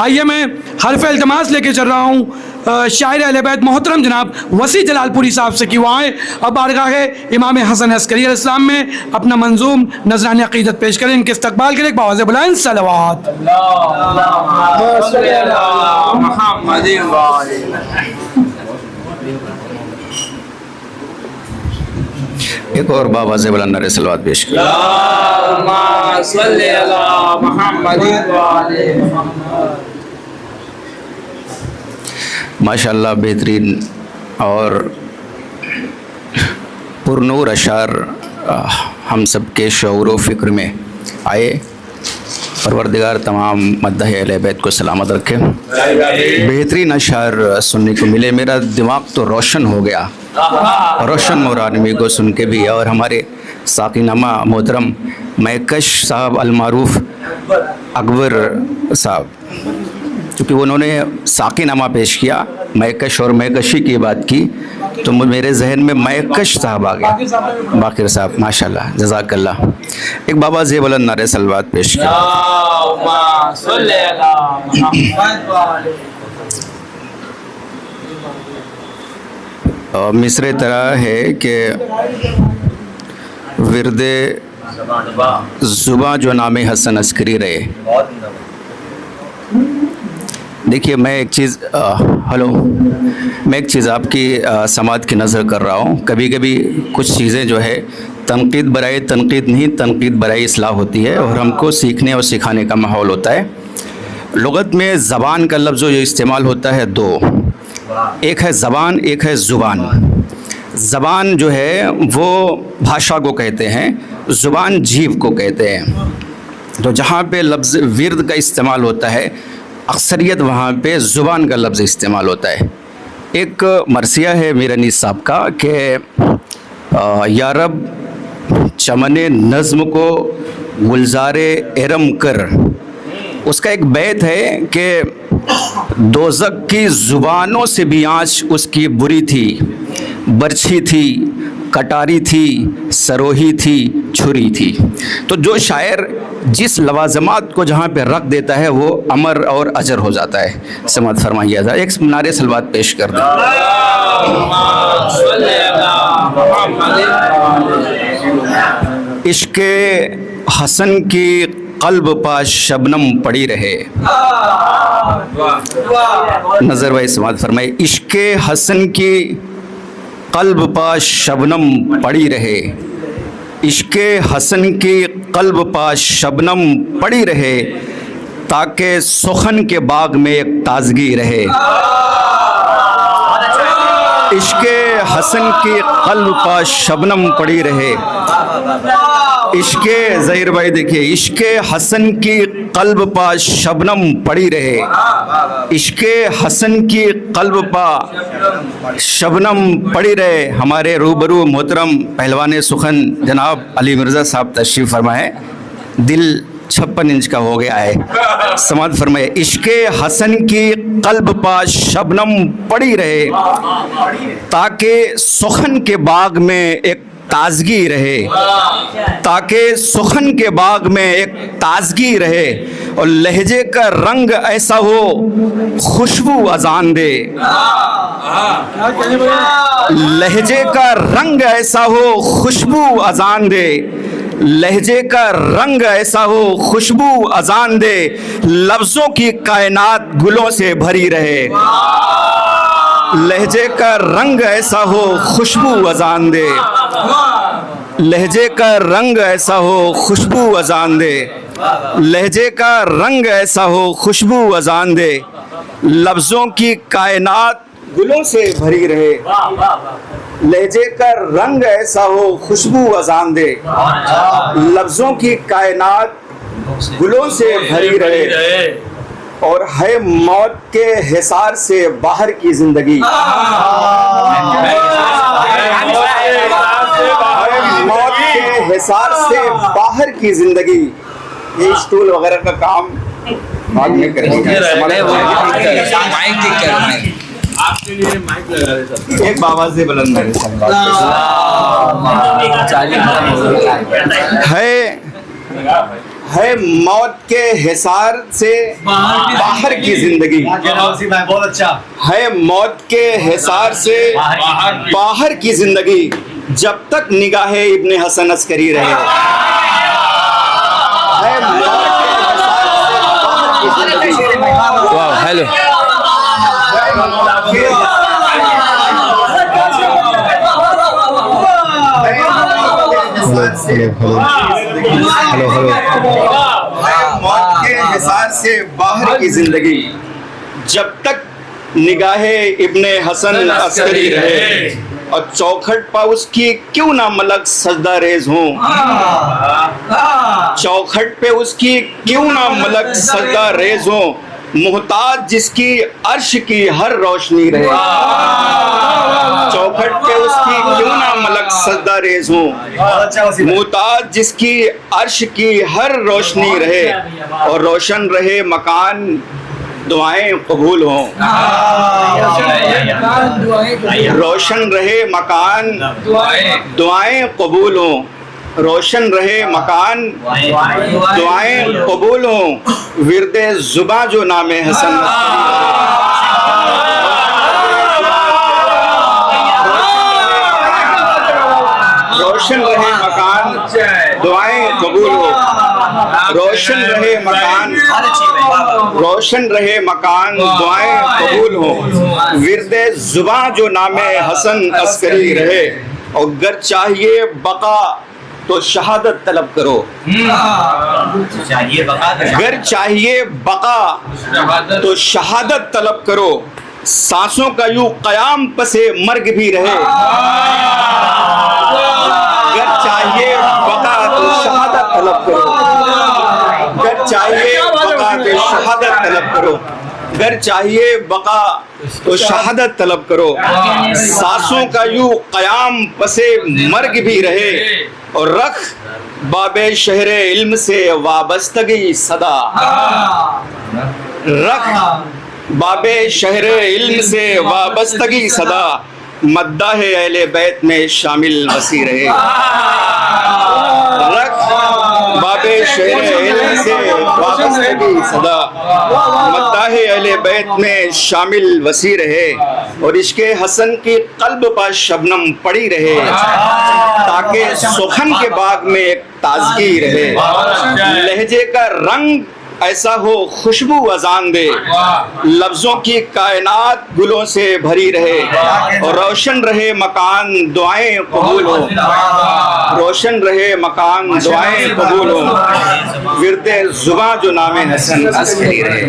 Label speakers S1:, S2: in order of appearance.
S1: आइए मैं हरफ इल्तमास लेके चल रहा हूँ शायर अहले बैत मोहतरम जनाब वसी जलालपुरी साहब से कि वो आए अब बारगाह इमाम हसन अस्करी अलैहिस्सलाम में अपना मंजूम नजरानी अक़ीदत पेश करें। इनके इस्तकबाल के लिए बावज़ बुलंद सलवात।
S2: एक और बावज़ बुलंद नारे सलवात पेश करें। माशाअल्लाह बेहतरीन और पुरनूर अशार हम सब के शऊर व फ़िक्र में आए। परवरदिगार तमाम मद्दाह अहले बैत को सलामत रखे। बेहतरीन अशार सुनने को मिले, मेरा दिमाग तो रोशन हो गया, रोशन मोरानवी को सुन के भी। और हमारे साकिनामा मोहतरम महकश साहब अलमारूफ अकबर साहब, क्योंकि उन्होंने साकिनामा पेश किया, महकश और महकशी की बात की, तो मेरे जहन में महकश साहब आ गया। बाकिर साहब माशाल्लाह जज़ाकल्लाह। एक बाबा ज़े बुलंद नारे सलवात पेश किया। मिसरे तरह है कि विरदे ज़ुबां जो नाम हसन अस्करी रहे। देखिए मैं एक चीज़ आपकी समात की नज़र कर रहा हूँ। कभी कभी कुछ चीज़ें जो है तनकीद बराए तनकीद नहीं, तनकीद बराए इस्लाह होती है और हमको सीखने और सिखाने का माहौल होता है। लुग़त में ज़बान का लफ्ज़ जो इस्तेमाल होता है दो, एक है ज़बान, एक है ज़ुबान। ज़बान जो है वो भाषा को कहते हैं, ज़ुबान जीभ को कहते हैं। तो जहाँ पे लफ्ज़ विर्द का इस्तेमाल होता है अक्सरियत वहाँ पे ज़ुबान का लफ्ज़ इस्तेमाल होता है। एक मरसिया है मीर अनीस साहब का कि या रब चमने नज़्म को गुलज़ारे एरम कर। उसका एक बैत है कि दोज़ख की ज़ुबानों से भी आँच उसकी बुरी थी, बरछी थी, कटारी थी, सरोही थी, छुरी थी। तो जो शायर जिस लवाज़मात को जहाँ पे रख देता है वो अमर और अजर हो जाता है। समात फरमाइए था। एक नारे सलवात पेश कर दें। इश्क़े हसन की क़ल्ब पा शबनम पड़ी रहे। नज़र भाई समात फरमाइए। इश्क़े हसन की क़ल्ब पा शबनम पड़ी रहे, इश्क़े हसन की क़ल्ब पा शबनम पड़ी रहे, ताकि सुखन के बाग में एक ताज़गी रहे। इश्क़े हसन की क़ल्ब पा शबनम पड़ी रहे, इश्क़े ज़हीर भाई देखिए, इश्क़े हसन की क़ल्ब पा शबनम पड़ी रहे, इश्क़े हसन की क़ल्ब पा शबनम पड़ी रहे। हमारे रूबरू मोहतरम पहलवान सुखन जनाब अली मिर्ज़ा साहब तशरीफ़ फरमाए। दिल 56 इंच का हो गया है। समात फरमाए। इश्क़े हसन की क़ल्ब पा शबनम पड़ी रहे, ताकि सुखन के बाग में एक ताज़गी रहे, ताकि सुखन के बाग में एक ताज़गी रहे, और लहजे का रंग ऐसा हो खुशबू अजान दे। लहजे का रंग ऐसा हो खुशबू अजान दे, लहजे का रंग ऐसा हो खुशबू अजान दे, लफ्ज़ों की कायनात गुलों से भरी रहे। लहजे का रंग ऐसा हो खुशबू अजान दे, लहजे का रंग ऐसा हो खुशबू अजान दे, लहजे का रंग ऐसा हो खुशबू अजान दे, लफ्ज़ों की कायनात गुलों से भरी रहे। लहजे का रंग ऐसा हो खुशबू अजान दे, लफ्ज़ों की कायनात गुलों से भरी रहे, और है मौत के हिसार से बाहर की जिंदगी। मौत के हिसार से बाहर की जिंदगी। ये स्टूल वगैरह का काम बाद में करेंगे।
S3: आपके लिए माइक लगा रहे सब।
S2: एक बाबा से बुलंद है
S4: है मौत के हिसार से बाहर की जिंदगी,
S3: बहुत अच्छा।
S4: है मौत के हिसार से बाहर की जिंदगी, जब तक निगाहे इब्ने हसन अस्करी रहे। है मौत के हिसार से बाहर की जिंदगी,
S2: वाह, हेलो।
S4: मौत के हिसार से बाहर की जिंदगी, जब तक निगाहे इब्ने हसन अस्करी रहे, और चौखट पर उसकी क्यों ना मलक सजदा रेज हों, चौखट पे उसकी क्यों ना मलक सजदा रेज हों, मुहताज जिसकी अर्श की हर रोशनी रहे। चौखट पे उसकी क्यों ना मलक सजदा रेज हों, मुहताज जिसकी अर्श की हर रोशनी रहे, और रोशन रहे मकान, दुआएं कबूल हों। रोशन रहे मकान, दुआएं कबूल हों। रोशन रहे मकान, दुआएं कबूल हों। विरदे जुबां जो नामे हसन रोशन रहे मकान, दुआएं कबूल हो। रोशन रहे मकान, रोशन रहे मकान, दुआएं कबूल हो। विरदे जुबां जो नामे हसन अस्करी रहे, और गर चाहिए बका तो शहादत तलब करो। गर चाहिए बका तो शहादत तलब करो। सांसों का यूं कयाम पसे मर्ग भी रहे। गर चाहिए बका तो शहादत तलब करो। गर चाहिए बका तो शहादत तलब करो। गर चाहिए बका तो शहादत तलब करो। सांसों का यूं कयाम पसे मर्ग भी रहे, और रख बाबे शहरे इल्म से वाबस्तगी सदा। रख बाबे शहरे इल्म से वाबस्तगी सदा, मद्दाहे अहले बैत में शामिल वसी रहे। रख बाबे शहरे इल्म से वाबस्तगी सदा, मद्दाहे अहले बैत में शामिल वसी रहे, और इश्के हसन की कल्ब पर शबनम पड़ी रहे, ताकि सुखन के बाग में एक ताजगी रहे। लहजे का रंग ऐसा हो खुशबू अजान दे, लफ्जों की कायनात गुलों से भरी रहे, और रोशन रहे मकान, दुआएं कबूल हो। रोशन रहे मकान, दुआएं कबूल हो। विरदे जुबां जो नामे हसन अस्करी रहे।